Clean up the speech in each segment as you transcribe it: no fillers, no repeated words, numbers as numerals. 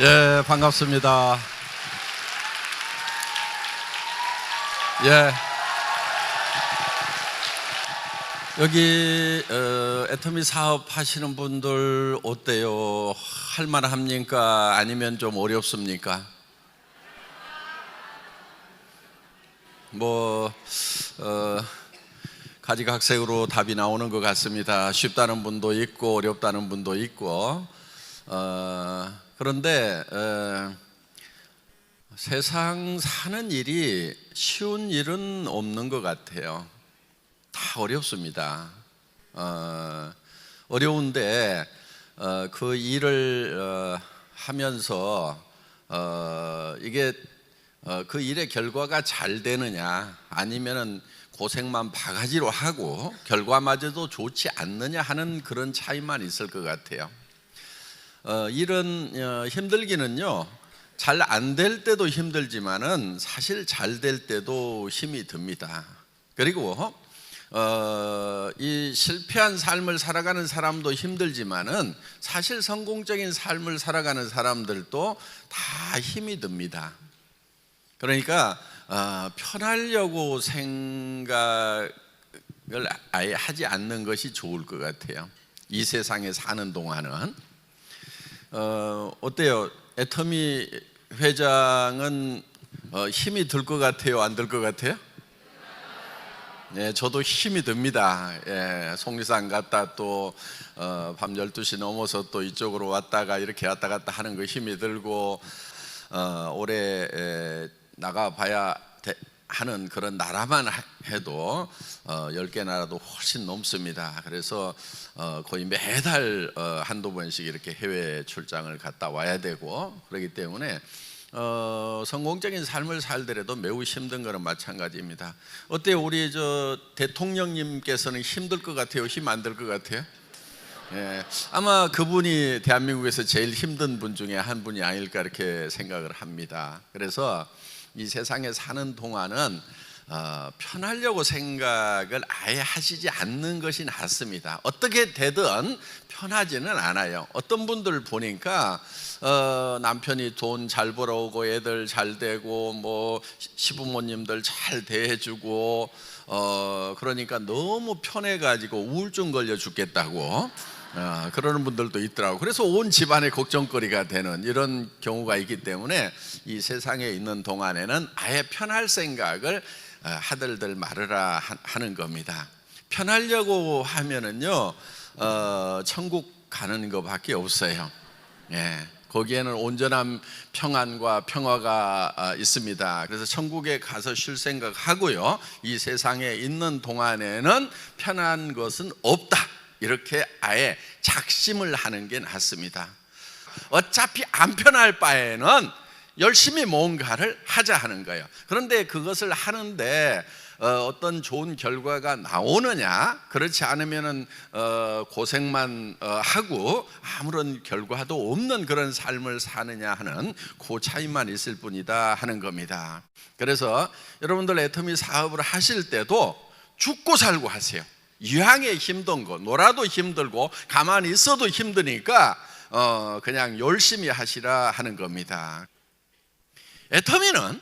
예, 반갑습니다. 예, 여기 애터미 사업 하시는 분들 어때요? 할만합니까? 아니면 좀 어렵습니까? 가지각색으로 답이 나오는 것 같습니다. 쉽다는 분도 있고 어렵다는 분도 있고, 그런데 세상 사는 일이 쉬운 일은 없는 것 같아요. 다 어렵습니다. 어려운데 그 일을 하면서 이게 그 일의 결과가 잘 되느냐, 아니면은 고생만 바가지로 하고 결과마저도 좋지 않느냐 하는 그런 차이만 있을 것 같아요. 일은 힘들기는요, 잘 안 될 때도 힘들지만은 사실 잘 될 때도 힘이 듭니다. 그리고 이 실패한 삶을 살아가는 사람도 힘들지만은 사실 성공적인 삶을 살아가는 사람들도 다 힘이 듭니다. 그러니까 편하려고 생각을 아예 하지 않는 것이 좋을 것 같아요. 이 세상에 사는 동안은. 어때요? 애터미 회장은 힘이 들 것 같아요? 안 들 것 같아요? 네, 저도 힘이 듭니다. 예, 속리산 갔다 또 밤 12시 넘어서 또 이쪽으로 왔다가 이렇게 왔다 갔다 하는 거 힘이 들고, 올해 나가봐야 하는 그런 나라만 해도 10개 나라도 훨씬 넘습니다. 그래서 거의 매달 한두 번씩 이렇게 해외 출장을 갔다 와야 되고, 그렇기 때문에 성공적인 삶을 살더라도 매우 힘든 거는 마찬가지입니다. 어때요? 우리 저 대통령님께서는 힘들 것 같아요? 힘 안 들 것 같아요? 예, 아마 그분이 대한민국에서 제일 힘든 분 중에 한 분이 아닐까 이렇게 생각을 합니다. 그래서 이 세상에 사는 동안은 편하려고 생각을 아예 하시지 않는 것이 낫습니다. 어떻게 되든 편하지는 않아요. 어떤 분들 보니까 남편이 돈 잘 벌어오고 애들 잘 되고 뭐 시부모님들 잘 대해주고 그러니까 너무 편해가지고 우울증 걸려 죽겠다고 그러는 분들도 있더라고요. 그래서 온 집안의 걱정거리가 되는 이런 경우가 있기 때문에 이 세상에 있는 동안에는 아예 편할 생각을 하들들 말으라 하는 겁니다. 편하려고 하면은요, 천국 가는 것밖에 없어요. 예, 거기에는 온전한 평안과 평화가 있습니다. 그래서 천국에 가서 쉴 생각하고요, 이 세상에 있는 동안에는 편한 것은 없다, 이렇게 아예 작심을 하는 게 낫습니다. 어차피 안 편할 바에는 열심히 뭔가를 하자 하는 거예요. 그런데 그것을 하는데 어떤 좋은 결과가 나오느냐, 그렇지 않으면은 고생만 하고 아무런 결과도 없는 그런 삶을 사느냐 하는 그 차이만 있을 뿐이다 하는 겁니다. 그래서 여러분들 애터미 사업을 하실 때도 죽고 살고 하세요. 이왕에 힘든 거, 놀아도 힘들고 가만히 있어도 힘드니까 그냥 열심히 하시라 하는 겁니다. 애터미는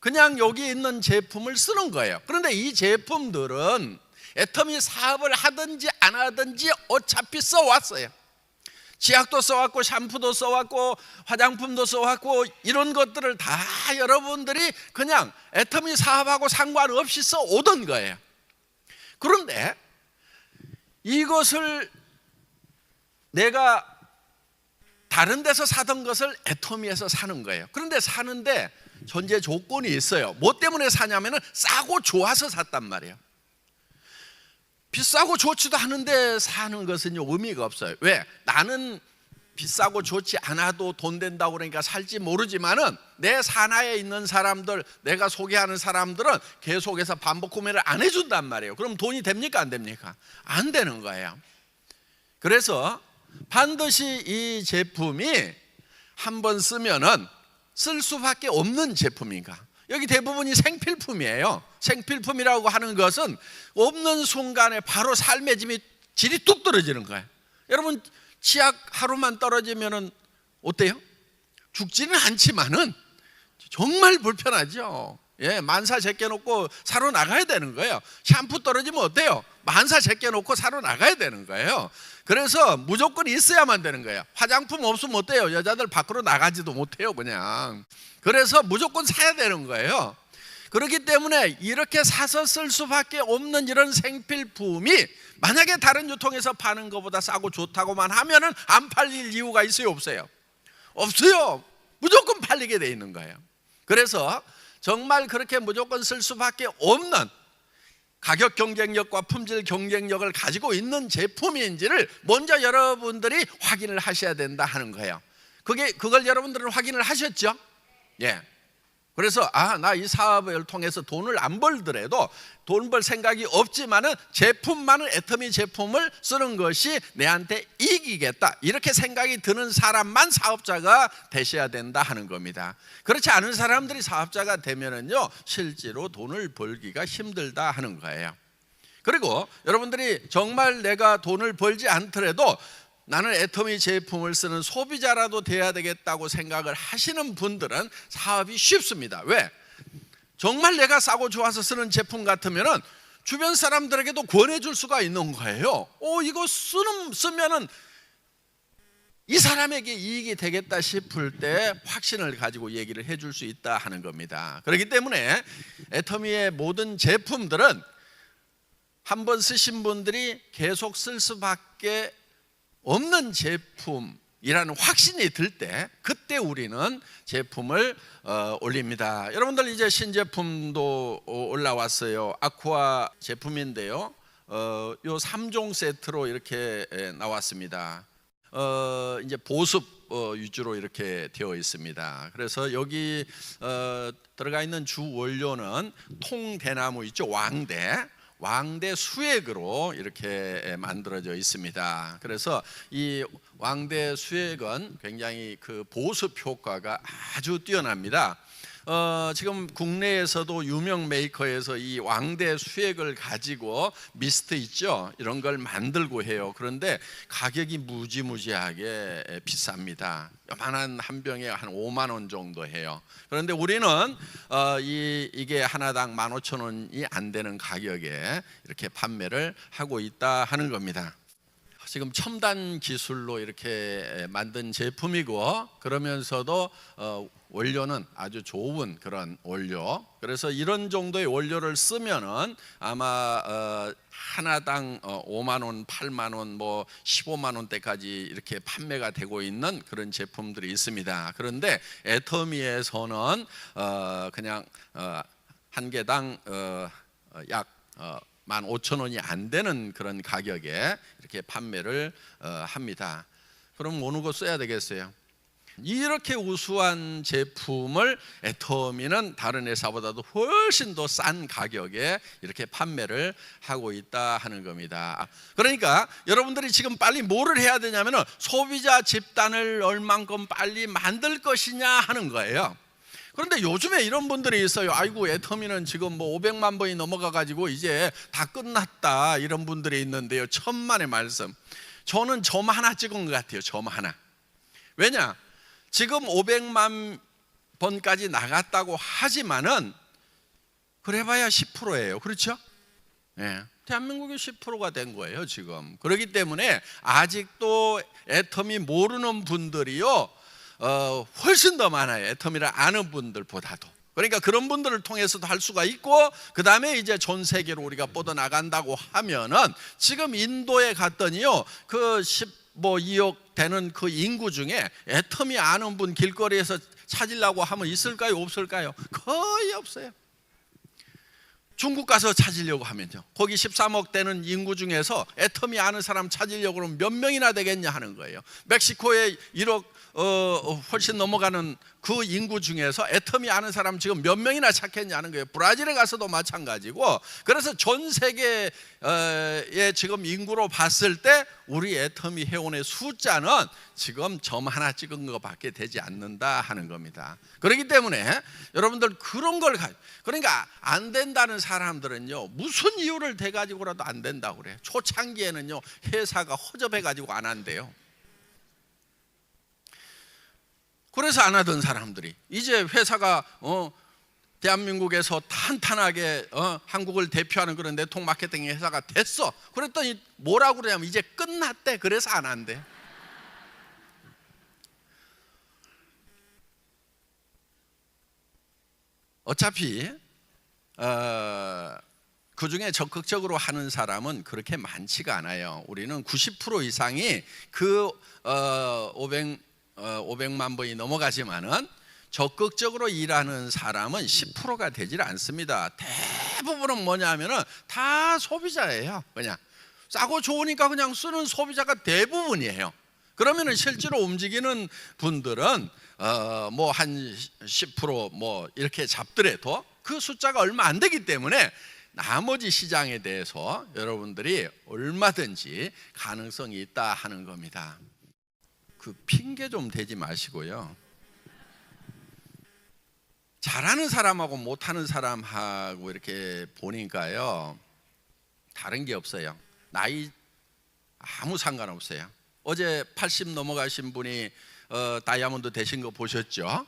그냥 여기 있는 제품을 쓰는 거예요. 그런데 이 제품들은 애터미 사업을 하든지 안 하든지 어차피 써왔어요. 치약도 써왔고 샴푸도 써왔고 화장품도 써왔고 이런 것들을 다 여러분들이 그냥 애터미 사업하고 상관없이 써오던 거예요. 그런데 이것을 내가 다른 데서 사던 것을 애터미에서 사는 거예요. 그런데 사는데 전제 조건이 있어요. 뭐 때문에 사냐면은 싸고 좋아서 샀단 말이에요. 비싸고 좋지도 않은데 사는 것은 의미가 없어요. 왜? 나는 비싸고 좋지 않아도 돈 된다고 그러니까 살지 모르지만은 내 산하에 있는 사람들, 내가 소개하는 사람들은 계속해서 반복 구매를 안 해준단 말이에요. 그럼 돈이 됩니까? 안 됩니까? 안 되는 거예요. 그래서 반드시 이 제품이 한번 쓰면은 쓸 수밖에 없는 제품인가? 여기 대부분이 생필품이에요. 생필품이라고 하는 것은 없는 순간에 바로 삶의 질이 뚝 떨어지는 거예요. 여러분 치약 하루만 떨어지면은 어때요? 죽지는 않지만은 정말 불편하죠. 예, 만사 제껴놓고 사러 나가야 되는 거예요. 샴푸 떨어지면 어때요? 만사 제껴놓고 사러 나가야 되는 거예요. 그래서 무조건 있어야만 되는 거예요. 화장품 없으면 어때요? 여자들 밖으로 나가지도 못해요, 그냥. 그래서 무조건 사야 되는 거예요. 그렇기 때문에 이렇게 사서 쓸 수밖에 없는 이런 생필품이 만약에 다른 유통에서 파는 것보다 싸고 좋다고만 하면은 안 팔릴 이유가 있어요, 없어요? 없어요. 무조건 팔리게 돼 있는 거예요. 그래서 정말 그렇게 무조건 쓸 수밖에 없는 가격 경쟁력과 품질 경쟁력을 가지고 있는 제품인지를 먼저 여러분들이 확인을 하셔야 된다 하는 거예요. 그걸 여러분들은 확인을 하셨죠? 예. 그래서 나 이 사업을 통해서 돈을 안 벌더라도 돈 벌 생각이 없지만은 제품만은 애터미 제품을 쓰는 것이 내한테 이기겠다, 이렇게 생각이 드는 사람만 사업자가 되셔야 된다 하는 겁니다. 그렇지 않은 사람들이 사업자가 되면은요, 실제로 돈을 벌기가 힘들다 하는 거예요. 그리고 여러분들이 정말 내가 돈을 벌지 않더라도 나는 애터미 제품을 쓰는 소비자라도 돼야 되겠다고 생각을 하시는 분들은 사업이 쉽습니다. 왜? 정말 내가 싸고 좋아서 쓰는 제품 같으면은 주변 사람들에게도 권해줄 수가 있는 거예요. 이거 쓰면은 이 사람에게 이익이 되겠다 싶을 때 확신을 가지고 얘기를 해줄 수 있다 하는 겁니다. 그렇기 때문에 애터미의 모든 제품들은 한번 쓰신 분들이 계속 쓸 수밖에 없는 제품이라는 확신이 들 때, 그때 우리는 제품을 올립니다. 여러분들 이제 신제품도 올라왔어요. 아쿠아 제품인데요, 요 3종 세트로 이렇게 나왔습니다. 이제 보습 위주로 이렇게 되어 있습니다. 그래서 여기 들어가 있는 주 원료는 통대나무 있죠, 왕대 수액으로 이렇게 만들어져 있습니다. 그래서 이 왕대 수액은 굉장히 그 보습 효과가 아주 뛰어납니다. 지금 국내에서도 유명 메이커에서 이 왕대 수액을 가지고 미스트 있죠, 이런 걸 만들고 해요. 그런데 가격이 무지무지하게 비쌉니다. 요만한 한 병에 한 5만 원 정도 해요. 그런데 우리는 이게 하나당 15,000원이 안 되는 가격에 이렇게 판매를 하고 있다 하는 겁니다. 지금 첨단 기술로 이렇게 만든 제품이고, 그러면서도 원료는 아주 좋은 그런 원료. 그래서 이런 정도의 원료를 쓰면은 아마 하나당 5만 원, 8만 원, 뭐 15만 원대까지 이렇게 판매가 되고 있는 그런 제품들이 있습니다. 그런데 애터미에서는 그냥 한 개당 약 15,000원이 안 되는 그런 가격에 이렇게 판매를 합니다. 그럼 어느 거 써야 되겠어요? 이렇게 우수한 제품을 애터미는 다른 회사보다도 훨씬 더 싼 가격에 이렇게 판매를 하고 있다 하는 겁니다. 그러니까 여러분들이 지금 빨리 뭐를 해야 되냐면은 소비자 집단을 얼만큼 빨리 만들 것이냐 하는 거예요. 그런데 요즘에 이런 분들이 있어요. 아이고, 애터미는 지금 뭐 500만 번이 넘어가 가지고 이제 다 끝났다, 이런 분들이 있는데요, 천만의 말씀. 저는 점 하나 찍은 것 같아요. 점 하나. 왜냐? 지금 500만 번까지 나갔다고 하지만은 그래봐야 10%예요. 그렇죠? 네. 대한민국이 10%가 된 거예요, 지금. 그렇기 때문에 아직도 애터미 모르는 분들이요, 훨씬 더 많아요. 애터미를 아는 분들보다도. 그러니까 그런 분들을 통해서도 할 수가 있고, 그 다음에 이제 전 세계로 우리가 뻗어나간다고 하면은, 지금 인도에 갔더니요, 그 2억 되는 그 인구 중에 애터미 아는 분 길거리에서 찾으려고 하면 있을까요, 없을까요? 거의 없어요. 중국 가서 찾으려고 하면요, 거기 13억 되는 인구 중에서 애터미 아는 사람 찾으려고 하면 몇 명이나 되겠냐 하는 거예요. 멕시코에 1억 훨씬 넘어가는 그 인구 중에서 애터미 아는 사람 지금 몇 명이나 찾겠냐는 거예요. 브라질에 가서도 마찬가지고. 그래서 전 세계의 지금 인구로 봤을 때 우리 애터미 회원의 숫자는 지금 점 하나 찍은 것밖에 되지 않는다 하는 겁니다. 그렇기 때문에 여러분들 그런 걸 그러니까 안 된다는 사람들은요, 무슨 이유를 대가지고라도 안 된다고 그래요. 초창기에는요, 회사가 허접해 가지고 안 한대요. 그래서 안 하던 사람들이 이제 회사가 대한민국에서 탄탄하게 한국을 대표하는 그런 네트워크 마케팅 회사가 됐어. 그랬더니 뭐라고 그러냐면 이제 끝났대. 그래서 안 한대. 어차피 그 중에 적극적으로 하는 사람은 그렇게 많지가 않아요. 우리는 90% 이상이 그 500만 번이 넘어가지만은 적극적으로 일하는 사람은 10%가 되질 않습니다. 대부분은 뭐냐면은 다 소비자예요. 그냥 싸고 좋으니까 그냥 쓰는 소비자가 대부분이에요. 그러면은 실제로 움직이는 분들은 뭐 한 10% 뭐 이렇게 잡더라도 그 숫자가 얼마 안 되기 때문에 나머지 시장에 대해서 여러분들이 얼마든지 가능성이 있다 하는 겁니다. 그 핑계 좀 대지 마시고요. 잘하는 사람하고 못하는 사람하고 이렇게 보니까요, 다른 게 없어요. 나이 아무 상관없어요. 어제 80 넘어가신 분이 다이아몬드 되신 거 보셨죠?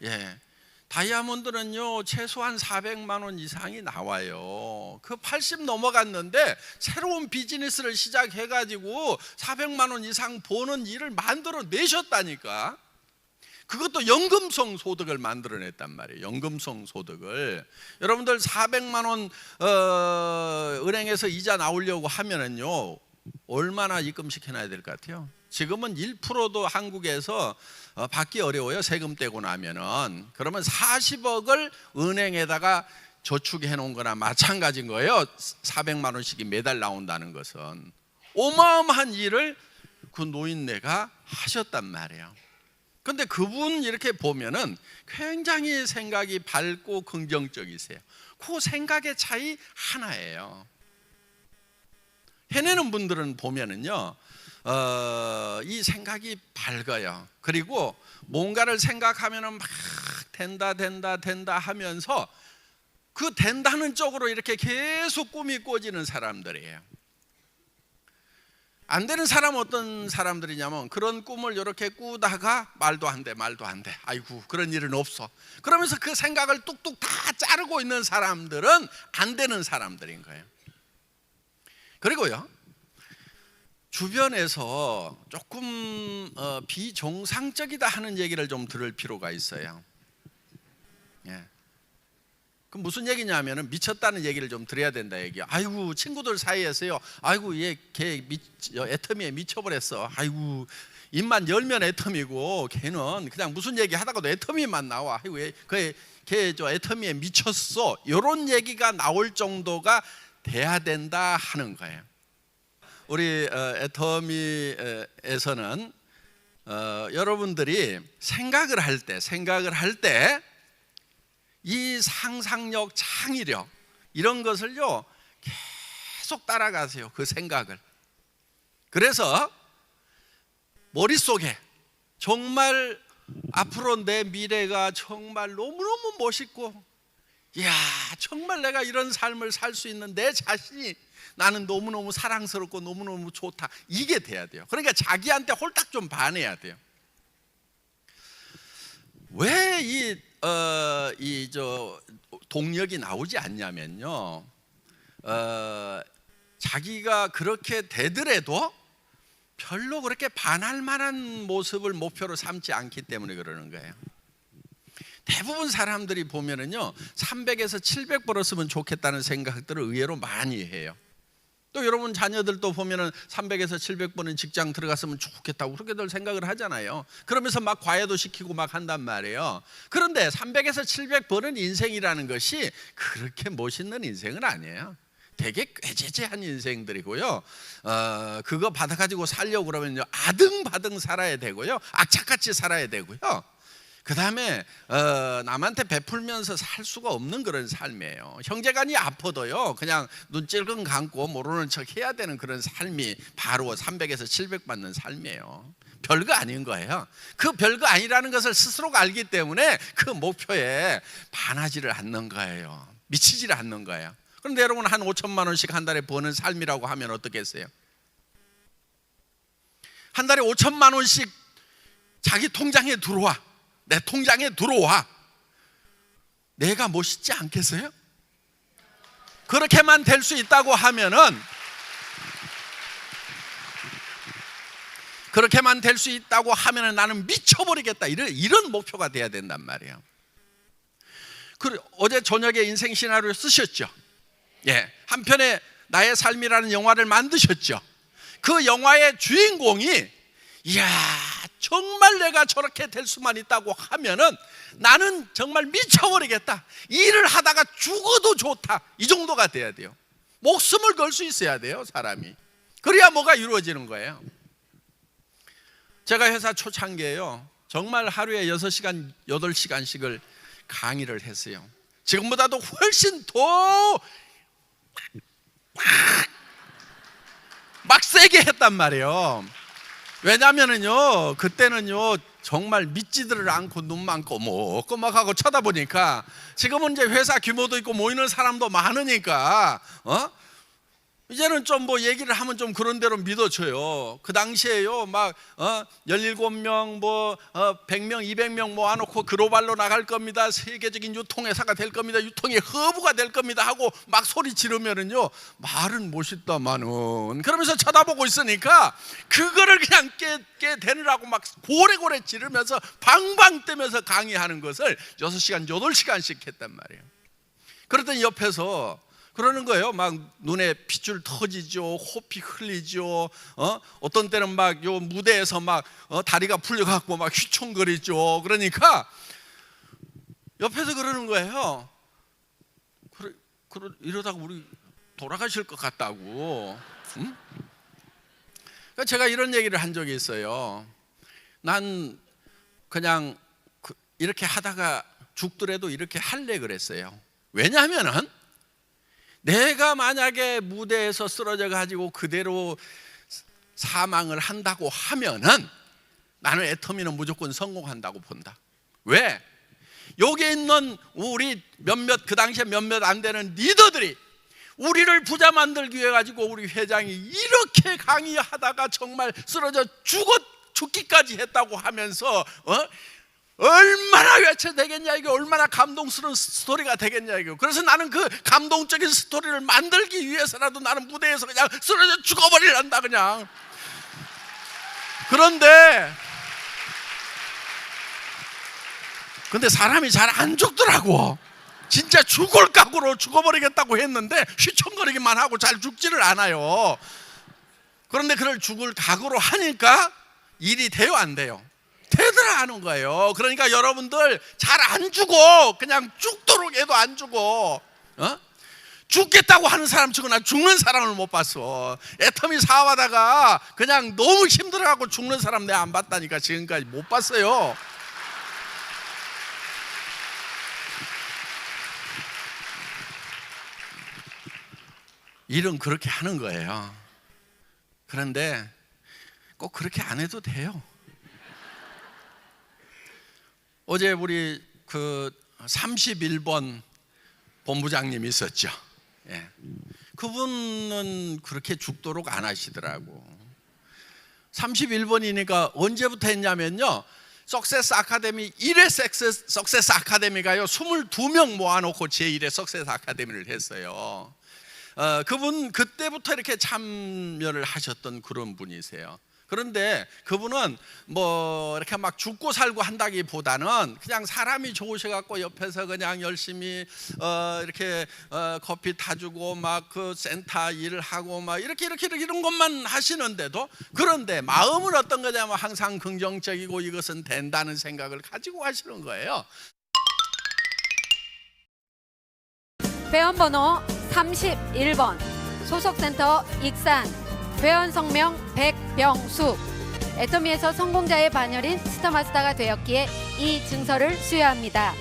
예. 다이아몬드는요 최소한 400만 원 이상이 나와요. 그 80 넘어갔는데 새로운 비즈니스를 시작해가지고 400만 원 이상 버는 일을 만들어 내셨다니까. 그것도 연금성 소득을 만들어냈단 말이에요. 연금성 소득을. 여러분들 400만 원 은행에서 이자 나오려고 하면은요 얼마나 입금시켜놔야 될 것 같아요? 지금은 1%도 한국에서 받기 어려워요. 세금 떼고 나면은. 그러면 40억을 은행에다가 저축해 놓은 거나 마찬가지인 거예요. 400만 원씩이 매달 나온다는 것은 어마어마한 일을 그 노인네가 하셨단 말이에요. 근데 그분 이렇게 보면은 굉장히 생각이 밝고 긍정적이세요. 그 생각의 차이 하나예요. 해내는 분들은 보면은요 이 생각이 밝아요. 그리고 뭔가를 생각하면은 막 된다 하면서 그 된다는 쪽으로 이렇게 계속 꿈이 꿔지는 사람들이에요. 안 되는 사람은 어떤 사람들이냐면 그런 꿈을 이렇게 꾸다가 말도 안 돼. 아이고 그런 일은 없어. 그러면서 그 생각을 뚝뚝 다 자르고 있는 사람들은 안 되는 사람들인 거예요. 그리고요 주변에서 조금 비정상적이다 하는 얘기를 좀 들을 필요가 있어요. 예. 그 무슨 얘기냐면은 미쳤다는 얘기를 좀 드려야 된다 얘기야. 아이고 친구들 사이에서요. 아이고 걔 애터미에 미쳐버렸어. 아이고 입만 열면 애터미고 걔는 그냥 무슨 얘기 하다가도 애터미만 나와. 아이고 걔 저 애터미에 미쳤어. 이런 얘기가 나올 정도가 돼야 된다 하는 거예요. 우리 애터미에서는 여러분들이 생각을 할 때 이 상상력, 창의력 이런 것을요 계속 따라가세요. 그 생각을. 그래서 머릿속에 정말 앞으로 내 미래가 정말 너무너무 멋있고, 이야 정말 내가 이런 삶을 살 수 있는 내 자신이 나는 너무너무 사랑스럽고 너무너무 좋다, 이게 돼야 돼요. 그러니까 자기한테 홀딱 좀 반해야 돼요. 왜 이 동력이 나오지 않냐면요 자기가 그렇게 되더라도 별로 그렇게 반할 만한 모습을 목표로 삼지 않기 때문에 그러는 거예요. 대부분 사람들이 보면은요 300에서 700 벌었으면 좋겠다는 생각들을 의외로 많이 해요. 또 여러분 자녀들도 보면은 300에서 700 버는 직장 들어갔으면 좋겠다고 그렇게들 생각을 하잖아요. 그러면서 막 과외도 시키고 막 한단 말이에요. 그런데 300에서 700 버는 인생이라는 것이 그렇게 멋있는 인생은 아니에요. 되게 꾀죄죄한 인생들이고요. 그거 받아가지고 살려고 그러면요 아등바등 살아야 되고요, 악착같이 살아야 되고요. 그 다음에 남한테 베풀면서 살 수가 없는 그런 삶이에요. 형제간이 아파도요 그냥 눈 찔끔 감고 모르는 척 해야 되는 그런 삶이 바로 300에서 700 받는 삶이에요. 별거 아닌 거예요. 그 별거 아니라는 것을 스스로가 알기 때문에 그 목표에 반하지를 않는 거예요. 미치지를 않는 거예요. 그런데 여러분 한 5천만 원씩 한 달에 버는 삶이라고 하면 어떻겠어요? 한 달에 5천만 원씩 자기 통장에 들어와. 내 통장에 들어와. 내가 멋있지 않겠어요? 그렇게만 될 수 있다고 하면은, 그렇게만 될 수 있다고 하면은 나는 미쳐버리겠다, 이런 목표가 돼야 된단 말이에요. 어제 저녁에 인생 시나리오 쓰셨죠? 예, 한편의 나의 삶이라는 영화를 만드셨죠? 그 영화의 주인공이 이야, 정말 내가 저렇게 될 수만 있다고 하면은 나는 정말 미쳐버리겠다, 일을 하다가 죽어도 좋다, 이 정도가 돼야 돼요. 목숨을 걸 수 있어야 돼요, 사람이. 그래야 뭐가 이루어지는 거예요. 제가 회사 초창기에요, 정말 하루에 6시간, 8시간씩을 강의를 했어요. 지금보다도 훨씬 더 막 세게 했단 말이에요. 왜냐면은요, 그때는요 정말 믿지들을 않고 눈만 꼬먹꼬먹하고 쳐다보니까, 지금은 이제 회사 규모도 있고 모이는 사람도 많으니까 이제는 좀 뭐 얘기를 하면 좀 그런 대로 믿어줘요. 그 당시에요 막 17명 뭐 100명 200명 모아놓고 글로벌로 나갈 겁니다, 세계적인 유통회사가 될 겁니다, 유통의 허브가 될 겁니다 하고 막 소리 지르면은요, 말은 멋있다마는 그러면서 쳐다보고 있으니까 그거를 그냥 깨대느라고 막 고래고래 지르면서 방방 뜨면서 강의하는 것을 6시간 8시간씩 했단 말이에요. 그랬더니 옆에서 그러는 거예요. 막 눈에 핏줄 터지죠, 호피 흘리죠. 어떤 때는 막 요 무대에서 막 다리가 풀려갖고 막 휘청거리죠. 그러니까 옆에서 그러는 거예요. 이러다가 우리 돌아가실 것 같다고. 응? 그러니까 제가 이런 얘기를 한 적이 있어요. 난 그냥 이렇게 하다가 죽더라도 이렇게 할래 그랬어요. 왜냐하면은 내가 만약에 무대에서 쓰러져 가지고 그대로 사망을 한다고 하면은 나는 애터미는 무조건 성공한다고 본다. 왜? 여기 있는 우리 몇몇, 그 당시에 몇몇 안 되는 리더들이 우리를 부자 만들기 위해 가지고 우리 회장이 이렇게 강의하다가 정말 쓰러져 죽기까지 했다고 하면서 얼마나 외쳐되겠냐, 이게 얼마나 감동스러운 스토리가 되겠냐 이거. 그래서 나는 그 감동적인 스토리를 만들기 위해서라도 나는 무대에서 그냥 쓰러져 죽어버리란다 그냥. 근데 사람이 잘 안 죽더라고. 진짜 죽을 각오로 죽어버리겠다고 했는데 휘청거리기만 하고 잘 죽지를 않아요. 그런데 그걸 죽을 각오로 하니까 일이 돼요, 안 돼요? 되더라 하는 거예요. 그러니까 여러분들 잘 안 죽어. 그냥 죽도록 해도 안 죽어. 죽겠다고 하는 사람 치고 나 죽는 사람을 못 봤어. 애터미 사업하다가 그냥 너무 힘들어하고 죽는 사람 내가 안 봤다니까. 지금까지 못 봤어요. 일은 그렇게 하는 거예요. 그런데 꼭 그렇게 안 해도 돼요. 어제 우리 그 31번 본부장님이 있었죠. 예. 그분은 그렇게 죽도록 안 하시더라고. 31번이니까 언제부터 했냐면요, 석세스 아카데미 1회 석세스 아카데미가요 22명 모아놓고 제1회 석세스 아카데미를 했어요. 그분 그때부터 이렇게 참여를 하셨던 그런 분이세요. 그런데 그분은 뭐 이렇게 막 죽고 살고 한다기보다는 그냥 사람이 좋으셔갖고 옆에서 그냥 열심히 이렇게 커피 타주고 막 그 센터 일을 하고 막 이렇게 이런 것만 하시는데도, 그런데 마음은 어떤 거냐면 항상 긍정적이고 이것은 된다는 생각을 가지고 하시는 거예요. 회원번호 31번 소속센터 익산 회원 성명 백병수. 애터미에서 성공자의 반열인 스타마스터가 되었기에 이 증서를 수여합니다.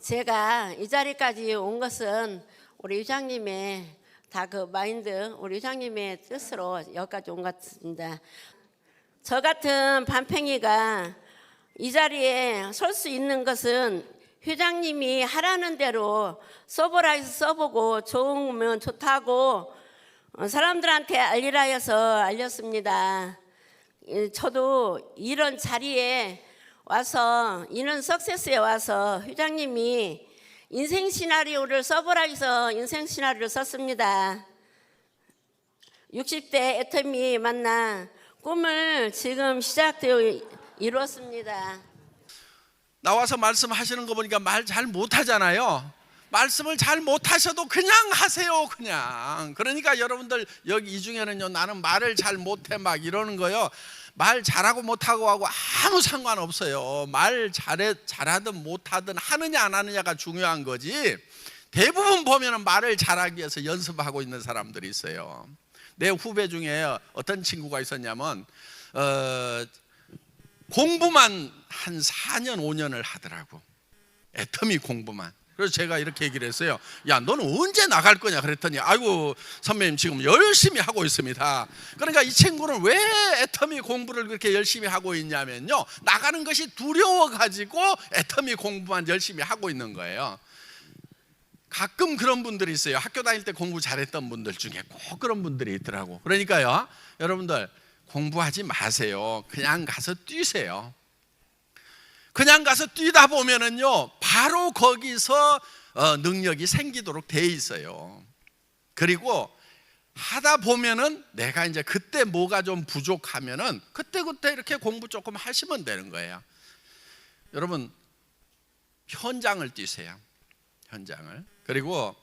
제가 이 자리까지 온 것은 우리 회장님의 다 그 마인드, 우리 회장님의 뜻으로 여기까지 온 것 같습니다. 저 같은 반팽이가 이 자리에 설 수 있는 것은 회장님이 하라는 대로 써보라 해서 써보고 좋으면 좋다고 사람들한테 알리라 해서 알렸습니다. 저도 이런 자리에 와서 이는 석세스에 와서 회장님이 인생 시나리오를 써보라 해서 인생 시나리오를 썼습니다. 60대 애터미 만나 꿈을 지금 시작되어 이루었습니다. 나와서 말씀하시는 거 보니까 말 잘 못하잖아요. 말씀을 잘 못하셔도 그냥 하세요. 그냥. 그러니까 여러분들 여기 이 중에는요, 나는 말을 잘 못해 막 이러는 거요, 말 잘하고 못하고 하고 아무 상관없어요. 말 잘하든 못하든 하느냐 안 하느냐가 중요한 거지. 대부분 보면은 말을 잘하기 위해서 연습하고 있는 사람들이 있어요. 내 후배 중에 어떤 친구가 있었냐면 공부만 한 4년 5년을 하더라고. 애터미 공부만. 그래서 제가 이렇게 얘기를 했어요. 야, 너는 언제 나갈 거냐 그랬더니, 아이고 선배님 지금 열심히 하고 있습니다. 그러니까 이 친구는 왜 애터미 공부를 그렇게 열심히 하고 있냐면요, 나가는 것이 두려워가지고 애터미 공부만 열심히 하고 있는 거예요. 가끔 그런 분들이 있어요. 학교 다닐 때 공부 잘했던 분들 중에 꼭 그런 분들이 있더라고. 그러니까요, 여러분들 공부하지 마세요. 그냥 가서 뛰세요. 그냥 가서 뛰다 보면은요, 바로 거기서 능력이 생기도록 돼 있어요. 그리고 하다 보면은 내가 이제 그때 뭐가 좀 부족하면은 그때 이렇게 공부 조금 하시면 되는 거예요. 여러분, 현장을 뛰세요. 현장을. 그리고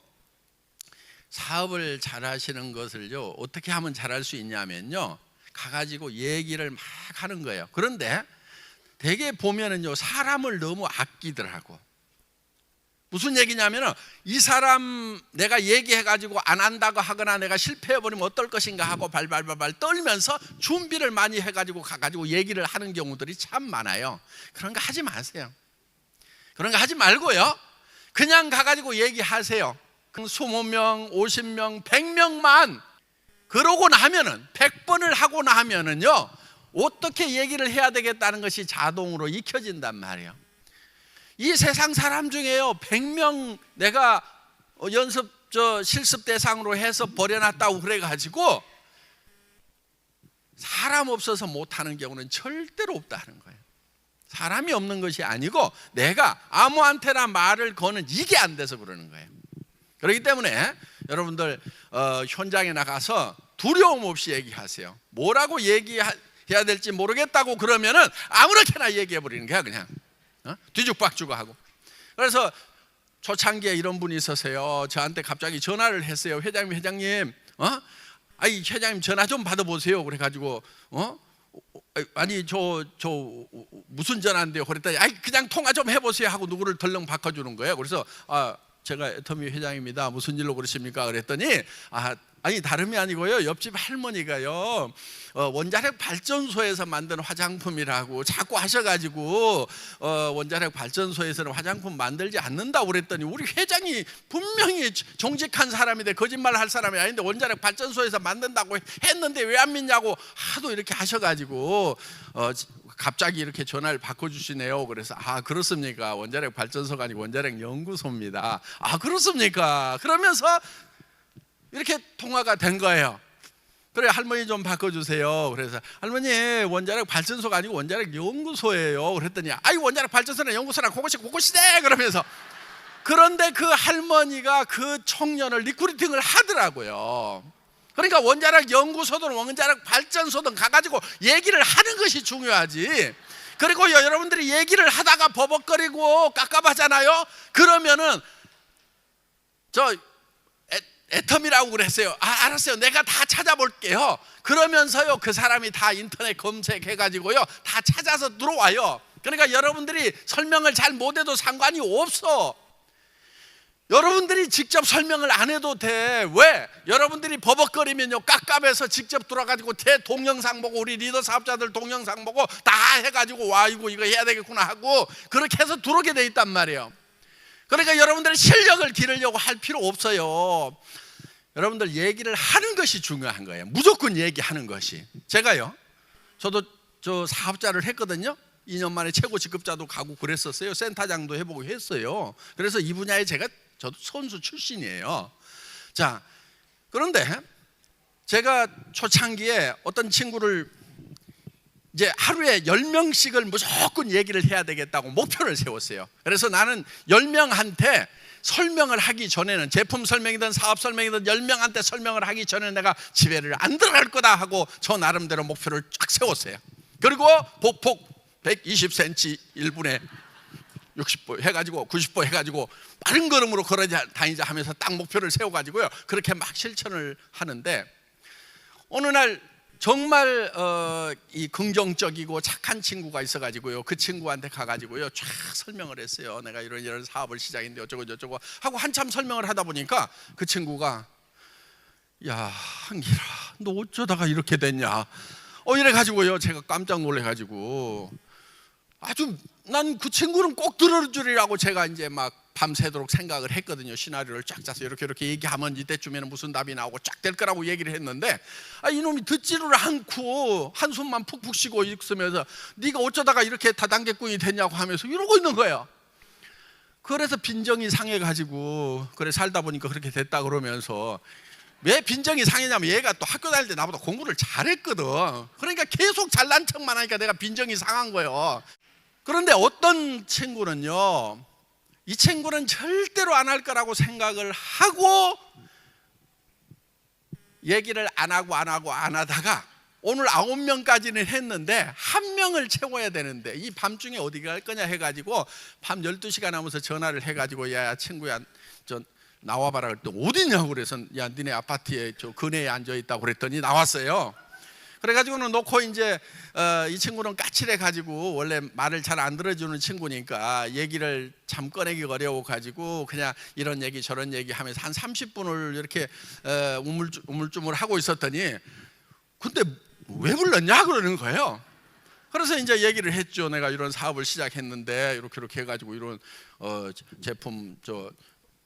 사업을 잘 하시는 것을요, 어떻게 하면 잘할 수 있냐면요, 가가지고 얘기를 막 하는 거예요. 그런데 되게 보면은요, 사람을 너무 아끼더라고. 무슨 얘기냐면은, 이 사람 내가 얘기해가지고 안 한다고 하거나 내가 실패해버리면 어떨 것인가 하고 발발발발 떨면서 준비를 많이 해가지고 가가지고 얘기를 하는 경우들이 참 많아요. 그런 거 하지 마세요. 그런 거 하지 말고요, 그냥 가가지고 얘기하세요. 20명, 50명, 100명만 그러고 나면은, 100번을 하고 나면은요, 어떻게 얘기를 해야 되겠다는 것이 자동으로 익혀진단 말이에요. 이 세상 사람 중에요, 100명 내가 실습 대상으로 해서 버려놨다고 그래가지고 사람 없어서 못하는 경우는 절대로 없다는 거예요. 사람이 없는 것이 아니고 내가 아무한테나 말을 거는 이게 안 돼서 그러는 거예요. 그렇기 때문에 여러분들 현장에 나가서 두려움 없이 얘기하세요. 뭐라고 얘기해야 될지 모르겠다고 그러면은 아무렇게나 얘기해 버리는 거야. 그냥 뒤죽박죽 하고. 그래서 초창기에 이런 분이 있었어요. 저한테 갑자기 전화를 했어요. 회장님, 아이 회장님 전화 좀 받아보세요. 그래가지고 아니 저 무슨 전화인데요? 그랬더니 아이 그냥 통화 좀 해보세요 하고 누구를 덜렁 바꿔주는 거예요. 그래서 제가 애터미 회장입니다. 무슨 일로 그러십니까? 그랬더니 아니 다름이 아니고요, 옆집 할머니가요 원자력 발전소에서 만든 화장품이라고 자꾸 하셔가지고 원자력 발전소에서는 화장품 만들지 않는다고 그랬더니, 우리 회장이 분명히 정직한 사람인데 거짓말할 사람이 아닌데 원자력 발전소에서 만든다고 했는데 왜 안 믿냐고 하도 이렇게 하셔가지고 갑자기 이렇게 전화를 바꿔주시네요. 그래서 그렇습니까? 원자력 발전소가 아니고 원자력 연구소입니다. 그렇습니까? 그러면서 이렇게 통화가 된 거예요. 그래, 할머니 좀 바꿔주세요. 그래서 할머니 원자력 발전소가 아니고 원자력 연구소예요. 그랬더니 원자력 발전소나 연구소나 그것이네 그러면서, 그런데 그 할머니가 그 청년을 리크루팅을 하더라고요. 그러니까 원자력 연구소든 원자력 발전소든 가가지고 얘기를 하는 것이 중요하지. 그리고 여러분들이 얘기를 하다가 버벅거리고 깝깝하잖아요. 그러면은 애터미라고 그랬어요. 알았어요. 내가 다 찾아볼게요. 그러면서요, 그 사람이 다 인터넷 검색해가지고요, 다 찾아서 들어와요. 그러니까 여러분들이 설명을 잘 못해도 상관이 없어. 여러분들이 직접 설명을 안 해도 돼. 왜? 여러분들이 버벅거리면요, 깝깝해서 직접 들어가지고 제 동영상 보고, 우리 리더 사업자들 동영상 보고 다 해가지고 이거 해야 되겠구나 하고 그렇게 해서 들어오게 돼 있단 말이에요. 그러니까 여러분들의 실력을 기르려고 할 필요 없어요. 여러분들 얘기를 하는 것이 중요한 거예요. 무조건 얘기하는 것이. 저도 사업자를 했거든요. 2년 만에 최고 직급자도 가고 그랬었어요. 센터장도 해보고 했어요. 그래서 이 분야에 저도 선수 출신이에요. 자, 그런데 제가 초창기에 어떤 친구를 이제 하루에 10명씩을 무조건 얘기를 해야 되겠다고 목표를 세웠어요. 그래서 나는 10명한테 설명을 하기 전에는, 제품 설명이든 사업 설명이든 10명한테 설명을 하기 전에 내가 집회를 안 들어갈 거다 하고 저 나름대로 목표를 쫙 세웠어요. 그리고 보폭 120cm 1분에 60보 해가지고 90보 해가지고 빠른 걸음으로 걸어 다니자 하면서 딱 목표를 세워가지고요, 그렇게 막 실천을 하는데, 어느 날 정말 이 긍정적이고 착한 친구가 있어가지고요, 그 친구한테 가가지고요 쫙 설명을 했어요. 내가 이런 사업을 시작했는데 어쩌고 저쩌고 하고 한참 설명을 하다 보니까 그 친구가, 야 한길아, 너 어쩌다가 이렇게 됐냐, 이래가지고요 제가 깜짝 놀래가지고, 아주 난 그 친구는 꼭 들을 줄이라고 제가 이제 막 밤새도록 생각을 했거든요. 시나리오를 쫙 짜서 이렇게 얘기하면 이때쯤에는 무슨 답이 나오고 쫙 될 거라고 얘기를 했는데, 이놈이 듣지를 않고 한숨만 푹푹 쉬고 있으면서 네가 어쩌다가 이렇게 다단계꾼이 됐냐고 하면서 이러고 있는 거예요. 그래서 빈정이 상해가지고, 그래 살다 보니까 그렇게 됐다 그러면서, 왜 빈정이 상했냐면 얘가 또 학교 다닐 때 나보다 공부를 잘했거든. 그러니까 계속 잘난 척만 하니까 내가 빈정이 상한 거예요. 그런데 어떤 친구는요, 이 친구는 절대로 안 할 거라고 생각을 하고 얘기를 안 하다가 오늘 9명까지는 했는데 1명을 채워야 되는데, 이 밤중에 어디 갈 거냐 해가지고 밤 12시가 넘어서 전화를 해가지고, 야 친구야 저 나와봐라 그랬더니 어디냐고, 그래서 야 니네 아파트에 저 근해에 앉아있다고 그랬더니 나왔어요. 그래가지고는 놓고 이제 이 친구는 까칠해가지고 원래 말을 잘 안 들어주는 친구니까 얘기를 참 꺼내기 어려워가지고 그냥 이런 얘기 저런 얘기 하면서 한 30분을 이렇게 우물쭈물 하고 있었더니, 근데 왜 불렀냐 그러는 거예요. 그래서 이제 얘기를 했죠. 내가 이런 사업을 시작했는데 이렇게 해가지고 이런 제품 저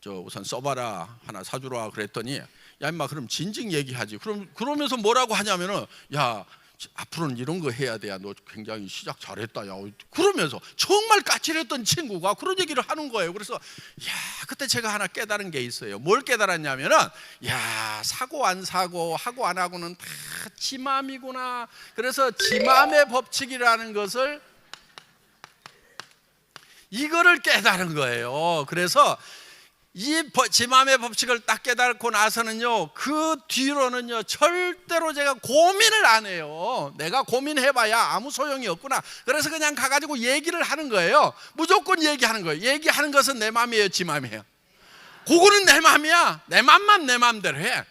우선 써봐라, 하나 사주라 그랬더니, 야 임마 그럼 진즉 얘기하지. 그러면서 뭐라고 하냐면은, 야 앞으로는 이런 거 해야 돼. 너 굉장히 시작 잘했다. 야 그러면서 정말 까칠했던 친구가 그런 얘기를 하는 거예요. 그래서 야 그때 제가 하나 깨달은 게 있어요. 뭘 깨달았냐면은, 야 사고 안 사고 하고 안 하고는 다 지 맘이구나. 그래서 지 맘의 법칙이라는 것을, 이거를 깨달은 거예요. 그래서 이 지 맘의 법칙을 딱 깨닫고 나서는요, 그 뒤로는요 절대로 제가 고민을 안 해요. 내가 고민해봐야 아무 소용이 없구나. 그래서 그냥 가가지고 얘기를 하는 거예요. 무조건 얘기하는 거예요. 얘기하는 것은 내 맘이에요, 지 맘이에요? 그거는 내 맘이야. 내 맘만 내 맘대로 해.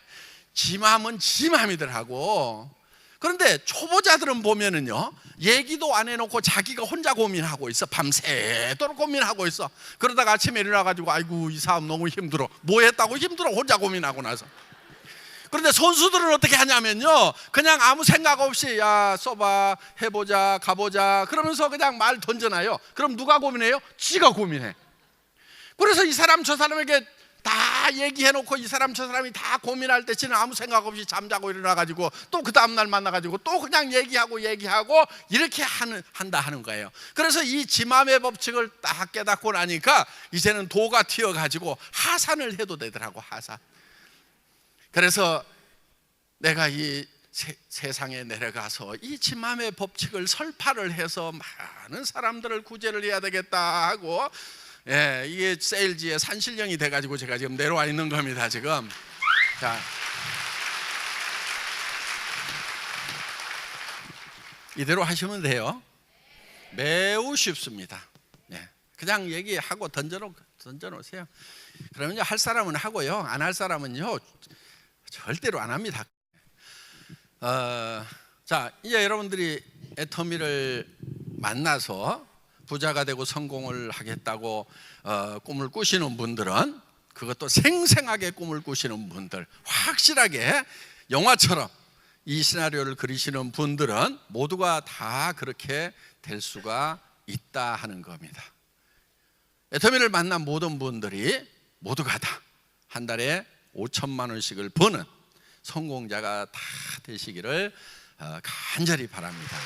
지 맘은 지 맘이더라고. 그런데 초보자들은 보면은요, 얘기도 안 해놓고 자기가 혼자 고민하고 있어. 밤새도록 고민하고 있어. 그러다가 아침에 일어나가지고, 아이고 이 사업 너무 힘들어. 뭐 했다고 힘들어, 혼자 고민하고 나서. 그런데 선수들은 어떻게 하냐면요, 그냥 아무 생각 없이 야 써봐, 해보자, 가보자 그러면서 그냥 말 던져놔요. 그럼 누가 고민해요? 지가 고민해. 그래서 이 사람 저 사람에게 다 얘기해놓고 이 사람 저 사람이 다 고민할 때 지는 아무 생각 없이 잠자고 일어나가지고 또 그 다음날 만나가지고 또 그냥 얘기하고 이렇게 한다 하는 거예요. 그래서 이 지 맘의 법칙을 딱 깨닫고 나니까 이제는 도가 튀어가지고 하산을 해도 되더라고, 하산. 그래서 내가 이 세상에 내려가서 이 지 맘의 법칙을 설파를 해서 많은 사람들을 구제를 해야 되겠다 하고, 예, 이게 세일즈의 산신령이 돼가지고 제가 지금 내려와 있는 겁니다. 지금 자, 이대로 하시면 돼요. 매우 쉽습니다. 네, 그냥 얘기하고 던져놓으세요. 그러면요, 할 사람은 하고요, 안 할 사람은요 절대로 안 합니다. 자, 이제 여러분들이 애터미를 만나서 부자가 되고 성공을 하겠다고 꿈을 꾸시는 분들은, 그것도 생생하게 꿈을 꾸시는 분들, 확실하게 영화처럼 이 시나리오를 그리시는 분들은 모두가 다 그렇게 될 수가 있다 하는 겁니다. 애터미를 만난 모든 분들이 모두가 다 한 달에 5천만 원씩을 버는 성공자가 다 되시기를 간절히 바랍니다.